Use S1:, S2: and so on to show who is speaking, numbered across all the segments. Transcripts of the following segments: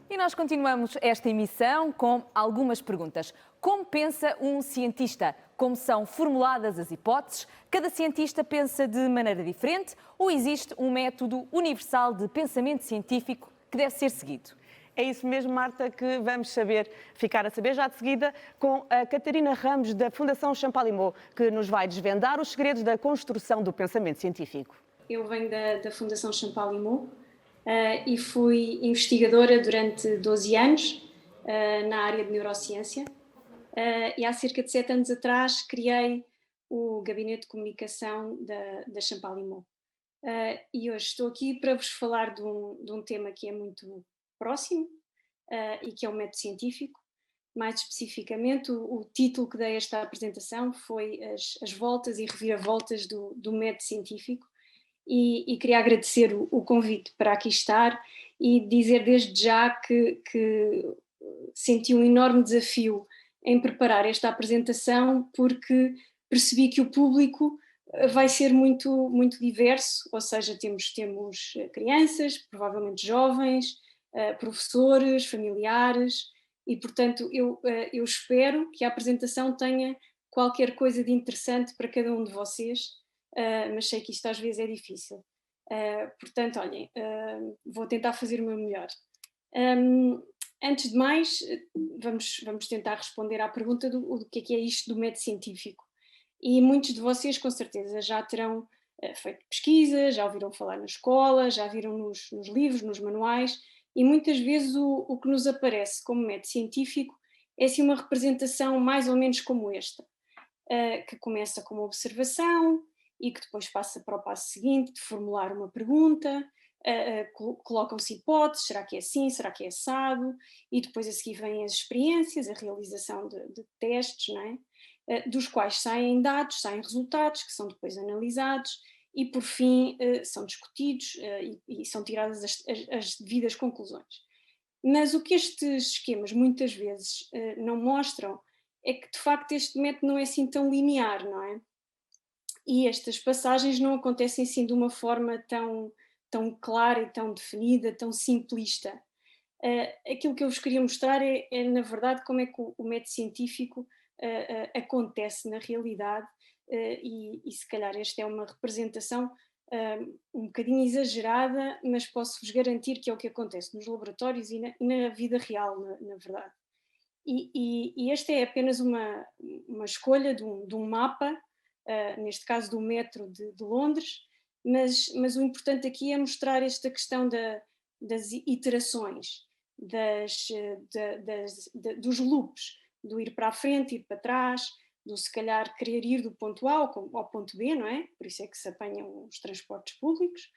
S1: E nós continuamos esta emissão com algumas perguntas. Como pensa um cientista? Como são formuladas as hipóteses? Cada cientista pensa de maneira diferente ou existe um método universal de pensamento científico que deve ser seguido?
S2: É isso mesmo, Marta, que vamos ficar a saber já de seguida com a Catarina Ramos, da Fundação Champalimaud, que nos vai desvendar os segredos da construção do pensamento científico.
S3: Eu venho da Fundação Champalimaud e fui investigadora durante 12 anos na área de neurociência. E há cerca de 7 anos atrás criei o Gabinete de Comunicação da Champalimaud. E hoje estou aqui para vos falar de um tema que é muito próximo e que é o método científico. Mais especificamente, o título que dei a esta apresentação foi as voltas e reviravoltas do método científico. E queria agradecer o convite para aqui estar e dizer desde já que senti um enorme desafio em preparar esta apresentação, porque percebi que o público vai ser muito, muito diverso, ou seja, temos crianças, provavelmente jovens, professores, familiares, e portanto eu espero que a apresentação tenha qualquer coisa de interessante para cada um de vocês, mas sei que isto às vezes é difícil. Portanto, olhem, vou tentar fazer o meu melhor. Antes de mais, vamos tentar responder à pergunta do que é isto do método científico. E muitos de vocês, com certeza, já terão feito pesquisa, já ouviram falar na escola, já viram nos livros, nos manuais, e muitas vezes o que nos aparece como método científico é assim uma representação mais ou menos como esta, que começa com uma observação e que depois passa para o passo seguinte de formular uma pergunta. Colocam-se hipóteses, será que é assim, será que é assado, e depois a seguir vêm as experiências, a realização de testes, não é? Dos quais saem dados, saem resultados que são depois analisados e por fim são discutidos e são tiradas as devidas conclusões. Mas o que estes esquemas muitas vezes não mostram é que de facto este método não é assim tão linear, não é? E estas passagens não acontecem assim de uma forma tão clara e tão definida, tão simplista. Aquilo que eu vos queria mostrar é na verdade, como é que o método científico acontece na realidade, e se calhar esta é uma representação um bocadinho exagerada, mas posso-vos garantir que é o que acontece nos laboratórios e na vida real, na verdade. E esta é apenas uma escolha de um mapa, neste caso do metro de Londres, mas o importante aqui é mostrar esta questão das iterações, dos loops, do ir para a frente, ir para trás, do se calhar querer ir do ponto A ao ponto B, não é? Por isso é que se apanham os transportes públicos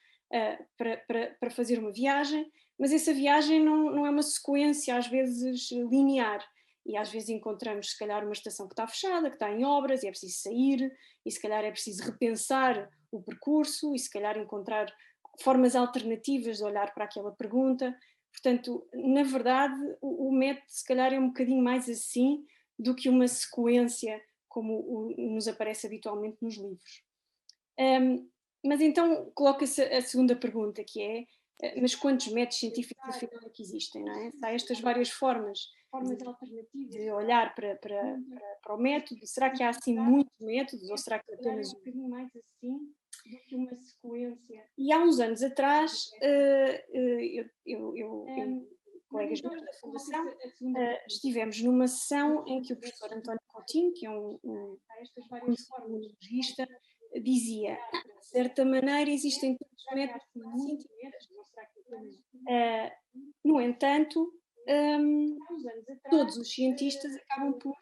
S3: para fazer uma viagem, mas essa viagem não é uma sequência às vezes linear, e às vezes encontramos se calhar uma estação que está fechada, que está em obras e é preciso sair, e se calhar é preciso repensar o percurso e se calhar encontrar formas alternativas de olhar para aquela pergunta. Portanto, na verdade, o método se calhar é um bocadinho mais assim do que uma sequência como nos aparece habitualmente nos livros. Mas então coloca-se a segunda pergunta, que é, mas quantos métodos científicos afinal é que existem, não é? Há estas várias formas alternativas de olhar para o método. Será que há assim muitos métodos ou será que apenas um bocadinho mais assim do que uma sequência? E há uns anos atrás, colegas meus da Fundação, estivemos numa sessão em que o professor António Coutinho, que é um neurologista, dizia, de certa maneira existem todos os métodos científicos. No entanto, todos os cientistas acabam por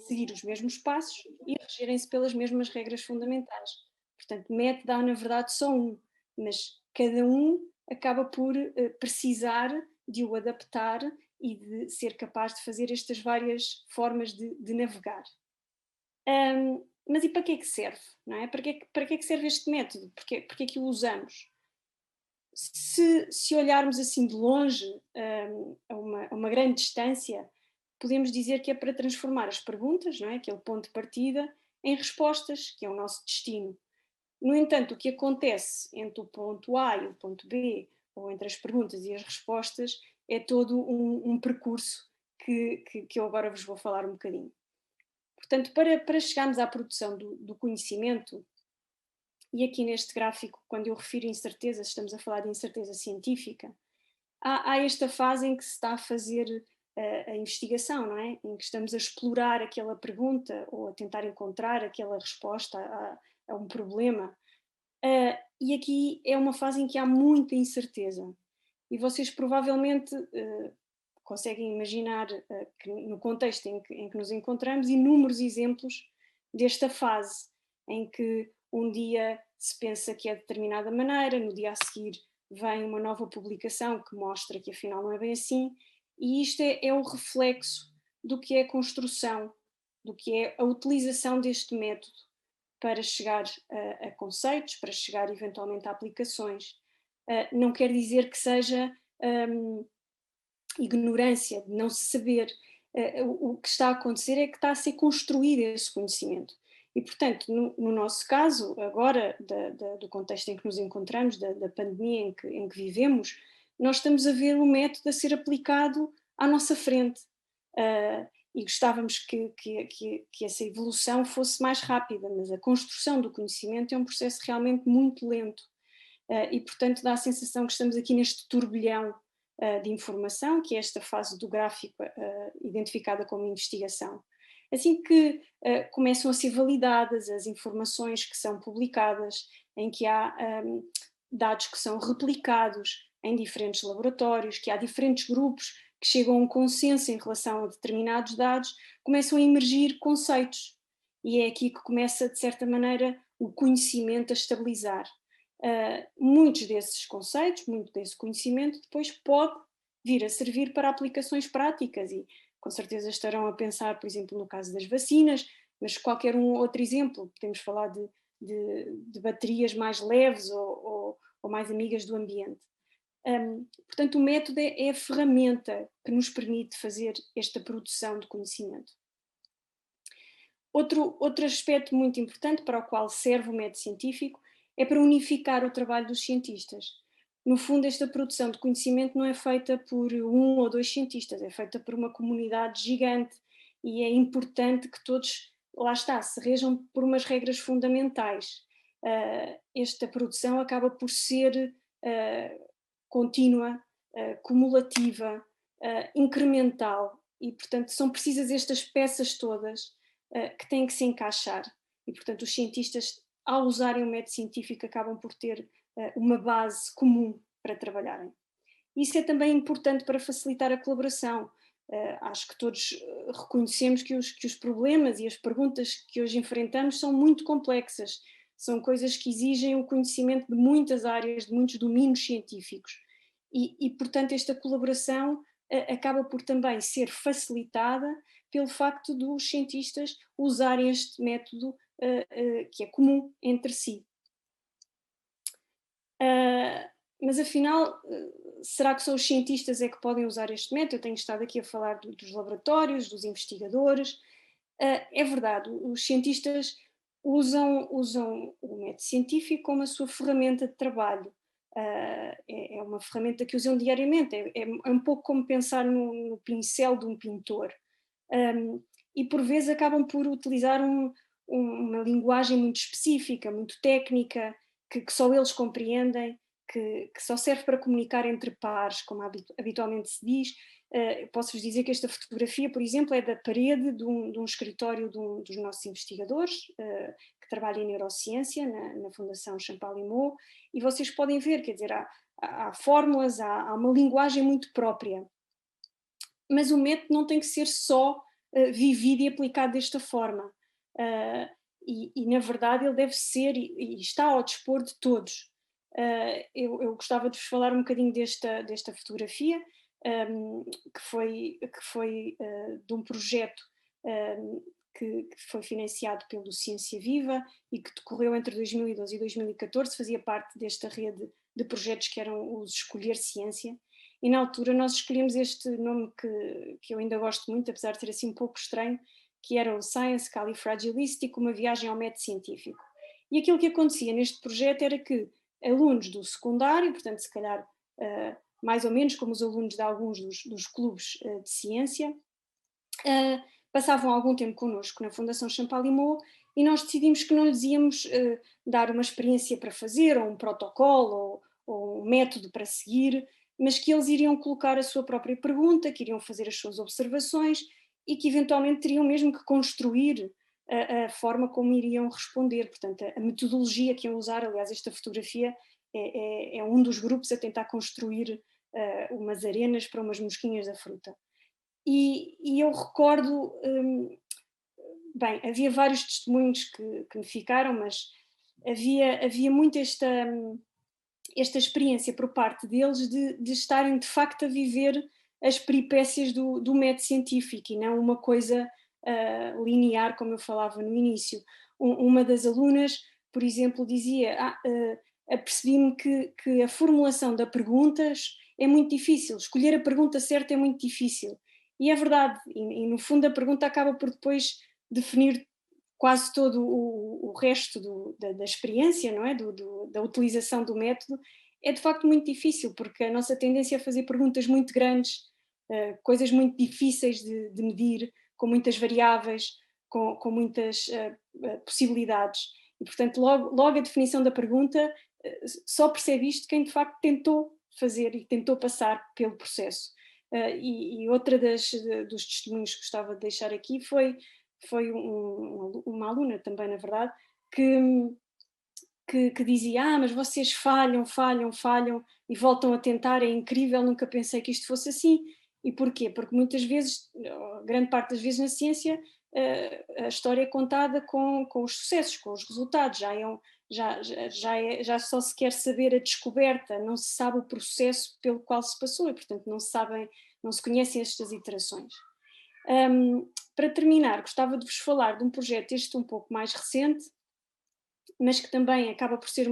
S3: seguir os mesmos passos e regerem-se pelas mesmas regras fundamentais. Portanto, método há na verdade só um, mas cada um acaba por precisar de o adaptar e de ser capaz de fazer estas várias formas de navegar. Mas e para que é que serve? Não é? Para que é que serve este método? Porque é que o usamos? Se olharmos assim de longe, a uma grande distância, podemos dizer que é para transformar as perguntas, não é? Aquele ponto de partida, em respostas, que é o nosso destino. No entanto, o que acontece entre o ponto A e o ponto B, ou entre as perguntas e as respostas, é todo um percurso que eu agora vos vou falar um bocadinho. Portanto, para chegarmos à produção do conhecimento, e aqui neste gráfico, quando eu refiro incertezas, estamos a falar de incerteza científica, há esta fase em que se está a fazer a investigação, não é? Em que estamos a explorar aquela pergunta ou a tentar encontrar aquela resposta a um problema. E aqui é uma fase em que há muita incerteza. E vocês provavelmente conseguem imaginar que no contexto em que nos encontramos, inúmeros exemplos desta fase, em que um dia se pensa que é de determinada maneira, no dia a seguir vem uma nova publicação que mostra que afinal não é bem assim, e isto é o reflexo do que é a construção, do que é a utilização deste método para chegar a conceitos, para chegar eventualmente a aplicações. Não quer dizer que seja ignorância, de não se saber. O que está a acontecer é que está a ser construído esse conhecimento. E, portanto, no nosso caso, agora, do contexto em que nos encontramos, da pandemia em que vivemos, nós estamos a ver o método a ser aplicado à nossa frente. E gostávamos que essa evolução fosse mais rápida, mas a construção do conhecimento é um processo realmente muito lento. E, portanto, dá a sensação que estamos aqui neste turbilhão de informação, que é esta fase do gráfico identificada como investigação. Assim que começam a ser validadas as informações que são publicadas, em que há dados que são replicados em diferentes laboratórios, que há diferentes grupos que chegam a um consenso em relação a determinados dados, começam a emergir conceitos. E é aqui que começa, de certa maneira, o conhecimento a estabilizar. Muitos desses conceitos, muito desse conhecimento, depois pode vir a servir para aplicações práticas e com certeza estarão a pensar, por exemplo, no caso das vacinas, mas qualquer outro exemplo, podemos falar de baterias mais leves ou mais amigas do ambiente. Portanto, o método é a ferramenta que nos permite fazer esta produção de conhecimento. Outro aspecto muito importante para o qual serve o método científico é para unificar o trabalho dos cientistas. No fundo, esta produção de conhecimento não é feita por um ou dois cientistas, é feita por uma comunidade gigante e é importante que todos, lá está, se rejam por umas regras fundamentais. Esta produção acaba por ser contínua, cumulativa, incremental e, portanto, são precisas estas peças todas que têm que se encaixar. E, portanto, os cientistas, ao usarem o método científico, acabam por ter uma base comum para trabalharem. Isso é também importante para facilitar a colaboração. Acho que todos reconhecemos que os problemas e as perguntas que hoje enfrentamos são muito complexas. São coisas que exigem o conhecimento de muitas áreas, de muitos domínios científicos. E portanto, esta colaboração acaba por também ser facilitada pelo facto dos cientistas usarem este método que é comum entre si. Mas afinal, será que só os cientistas é que podem usar este método? Eu tenho estado aqui a falar dos laboratórios, dos investigadores. É verdade, os cientistas usam o método científico como a sua ferramenta de trabalho. É uma ferramenta que usam diariamente, é um pouco como pensar no pincel de um pintor. E por vezes acabam por utilizar uma linguagem muito específica, muito técnica, que só eles compreendem, que só serve para comunicar entre pares, como habitualmente se diz. Posso-vos dizer que esta fotografia, por exemplo, é da parede de um escritório dos nossos investigadores, que trabalham em neurociência, na Fundação Champalimaud, e vocês podem ver, quer dizer, há fórmulas, há uma linguagem muito própria. Mas o método não tem que ser só vivido e aplicado desta forma. E na verdade ele deve ser e está ao dispor de todos. Eu gostava de vos falar um bocadinho desta fotografia, que foi de um projeto que foi financiado pelo Ciência Viva e que decorreu entre 2012 e 2014, fazia parte desta rede de projetos que eram os Escolher Ciência. E na altura nós escolhemos este nome que eu ainda gosto muito, apesar de ser assim um pouco estranho, que era o Science Califragilistic, uma viagem ao método científico. E aquilo que acontecia neste projeto era que alunos do secundário, portanto, se calhar mais ou menos como os alunos de alguns dos clubes de ciência, passavam algum tempo connosco na Fundação Champalimau e nós decidimos que não lhes íamos dar uma experiência para fazer, ou um protocolo, ou um método para seguir, mas que eles iriam colocar a sua própria pergunta, que iriam fazer as suas observações e que eventualmente teriam mesmo que construir a forma como iriam responder, portanto, a metodologia que iam usar. Aliás, esta fotografia é um dos grupos a tentar construir umas arenas para umas mosquinhas da fruta. E eu recordo, bem, havia vários testemunhos que me ficaram, mas havia muito esta experiência por parte deles de estarem de facto a viver as peripécias do método científico e não uma coisa linear, como eu falava no início. Uma das alunas, por exemplo, dizia: apercebi-me que a formulação das perguntas é muito difícil, escolher a pergunta certa é muito difícil. E é verdade, e no fundo a pergunta acaba por depois definir quase todo o resto da experiência, não é? Da utilização do método. É de facto muito difícil, porque a nossa tendência é fazer perguntas muito grandes, coisas muito difíceis de medir, com muitas variáveis, com muitas possibilidades. E, portanto, logo a definição da pergunta só percebe isto quem de facto tentou fazer e tentou passar pelo processo. E outra dos testemunhos que gostava de deixar aqui foi uma aluna também, na verdade, que dizia: mas vocês falham e voltam a tentar, é incrível, nunca pensei que isto fosse assim. E porquê? Porque muitas vezes, grande parte das vezes na ciência, a história é contada com os sucessos, com os resultados, já só se quer saber a descoberta, não se sabe o processo pelo qual se passou e, portanto, não se conhecem estas iterações. Para terminar, gostava de vos falar de um projeto, este um pouco mais recente, mas que também acaba por ser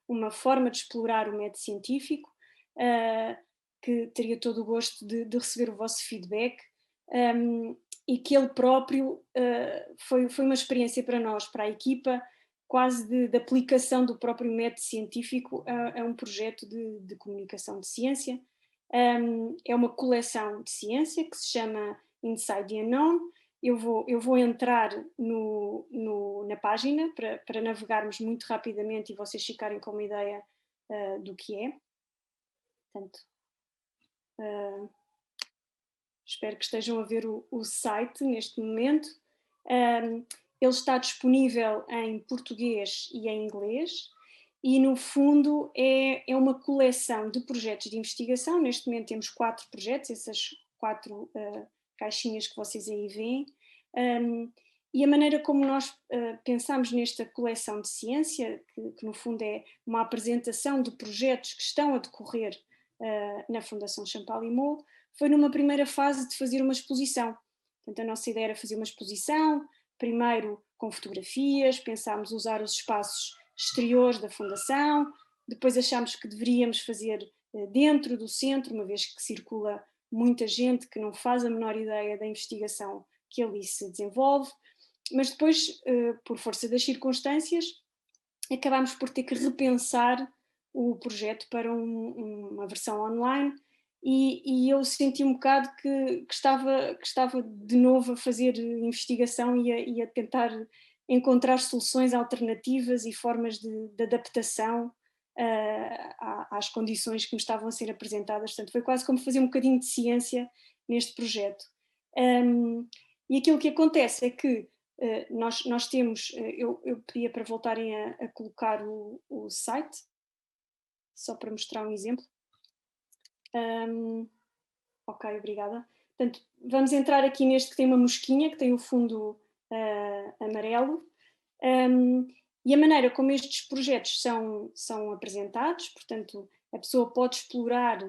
S3: uma forma de explorar o método científico, que teria todo o gosto de receber o vosso feedback, e que ele próprio foi uma experiência para nós, para a equipa, quase de aplicação do próprio método científico a um projeto de comunicação de ciência. É uma coleção de ciência que se chama Inside the Unknown. Eu vou entrar na página para navegarmos muito rapidamente e vocês ficarem com uma ideia do que é. Portanto, espero que estejam a ver o site neste momento. Ele está disponível em português e em inglês e, no fundo, é uma coleção de projetos de investigação. Neste momento temos 4 projetos, essas 4 caixinhas que vocês aí veem, e a maneira como nós pensamos nesta coleção de ciência, que no fundo é uma apresentação de projetos que estão a decorrer na Fundação Champalimau, foi numa primeira fase de fazer uma exposição. Portanto, a nossa ideia era fazer uma exposição, primeiro com fotografias, pensámos usar os espaços exteriores da Fundação, depois achámos que deveríamos fazer dentro do centro, uma vez que circula muita gente que não faz a menor ideia da investigação que ali se desenvolve, mas depois, por força das circunstâncias, acabámos por ter que repensar o projeto para uma versão online e eu senti um bocado que estava de novo a fazer investigação e a tentar encontrar soluções alternativas e formas de adaptação às condições que me estavam a ser apresentadas. Portanto, foi quase como fazer um bocadinho de ciência neste projeto. E aquilo que acontece é que nós temos, eu pedia para voltarem a colocar o site, só para mostrar um exemplo. Ok, obrigada. Portanto, vamos entrar aqui neste que tem uma mosquinha, que tem o fundo amarelo. E a maneira como estes projetos são apresentados, portanto, a pessoa pode explorar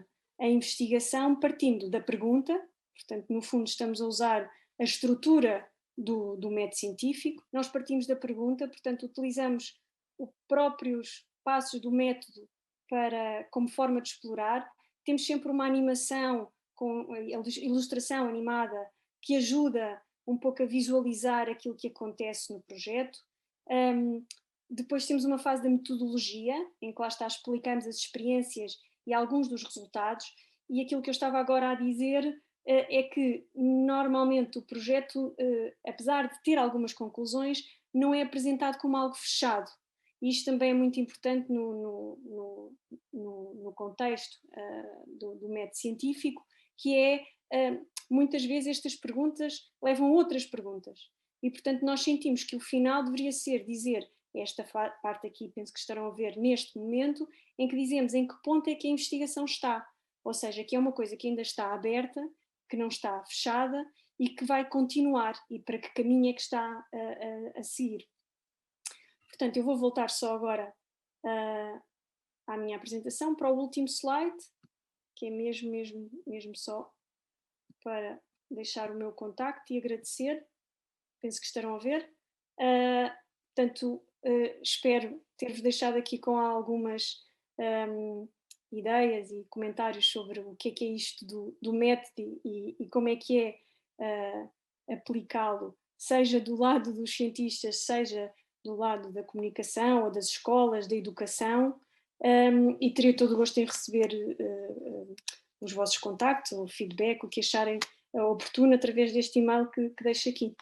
S3: a investigação partindo da pergunta, portanto, no fundo estamos a usar a estrutura do método científico, nós partimos da pergunta, portanto, utilizamos os próprios passos do método como forma de explorar, temos sempre uma animação com ilustração animada que ajuda um pouco a visualizar aquilo que acontece no projeto. Depois temos uma fase da metodologia, em que lá está, explicamos as experiências e alguns dos resultados, e aquilo que eu estava agora a dizer é que normalmente o projeto, apesar de ter algumas conclusões, não é apresentado como algo fechado. E isto também é muito importante no contexto do método científico, que é, muitas vezes estas perguntas levam a outras perguntas. E, portanto, nós sentimos que o final deveria ser dizer, esta parte aqui penso que estarão a ver neste momento, em que dizemos em que ponto é que a investigação está. Ou seja, que é uma coisa que ainda está aberta, que não está fechada e que vai continuar, e para que caminho é que está a seguir. Portanto, eu vou voltar só agora à minha apresentação, para o último slide, que é mesmo só para deixar o meu contacto e agradecer. Penso que estarão a ver. Portanto, espero ter-vos deixado aqui com algumas ideias e comentários sobre o que é isto do método e como é que é aplicá-lo, seja do lado dos cientistas, seja do lado da comunicação ou das escolas, da educação, e teria todo o gosto em receber os vossos contactos, o feedback, o que acharem oportuno através deste e-mail que deixo aqui.